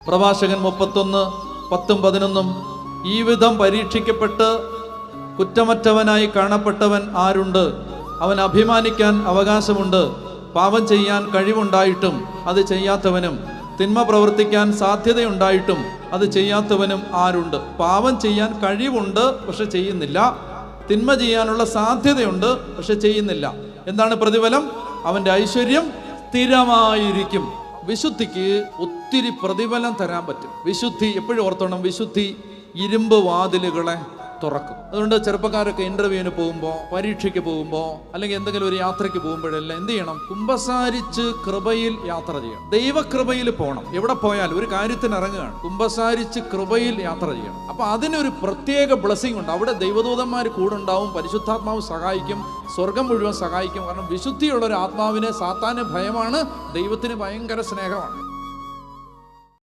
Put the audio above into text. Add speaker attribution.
Speaker 1: പ്രഭാഷകൻ 31:10-11 ഈ വിധം പരീക്ഷിക്കപ്പെട്ട് കുറ്റമറ്റവനായി കാണപ്പെട്ടവൻ ആരുണ്ട്? അവൻ അഭിമാനിക്കാൻ അവകാശമുണ്ട്. പാപം ചെയ്യാൻ കഴിവുണ്ടായിട്ടും അത് ചെയ്യാത്തവനും തിന്മ പ്രവർത്തിക്കാൻ സാധ്യതയുണ്ടായിട്ടും അത് ചെയ്യാത്തവനും ആരുണ്ട്? പാപം ചെയ്യാൻ കഴിവുണ്ട്, പക്ഷെ ചെയ്യുന്നില്ല. തിന്മ ചെയ്യാനുള്ള സാധ്യതയുണ്ട്, പക്ഷെ ചെയ്യുന്നില്ല. എന്താണ് പ്രതിഫലം? അവൻ്റെ ഐശ്വര്യം സ്ഥിരമായിരിക്കും. വിശുദ്ധിക്ക് ഒത്തിരി പ്രതിഫലം തരാൻ പറ്റും. വിശുദ്ധി എപ്പോഴും ഓർത്തോണം, വിശുദ്ധി ഇരുമ്പ് വാതിലുകളെ തുറക്കും. അതുകൊണ്ട് ചെറുപ്പക്കാരൊക്കെ ഇന്റർവ്യൂവിന് പോകുമ്പോൾ, പരീക്ഷയ്ക്ക് പോകുമ്പോൾ, അല്ലെങ്കിൽ എന്തെങ്കിലും ഒരു യാത്രയ്ക്ക് പോകുമ്പോഴെല്ലാം എന്ത് ചെയ്യണം? കുമ്പസാരിച്ച് കൃപയിൽ യാത്ര ചെയ്യണം. ദൈവകൃപയിൽ പോകണം. എവിടെ പോയാലും ഒരു കാര്യത്തിന് ഇറങ്ങുകയാണ്, കുമ്പസാരിച്ച് കൃപയിൽ യാത്ര ചെയ്യണം. അപ്പൊ അതിനൊരു പ്രത്യേക ബ്ലെസ്സിങ് ഉണ്ട്. അവിടെ ദൈവദൂതന്മാർ കൂടെ ഉണ്ടാവും, പരിശുദ്ധാത്മാവ് സഹായിക്കും, സ്വർഗം മുഴുവൻ സഹായിക്കും. കാരണം വിശുദ്ധിയുള്ള ഒരു ആത്മാവിനെ സാത്താന് ഭയമാണ്, ദൈവത്തിന് ഭയങ്കര സ്നേഹമാണ്.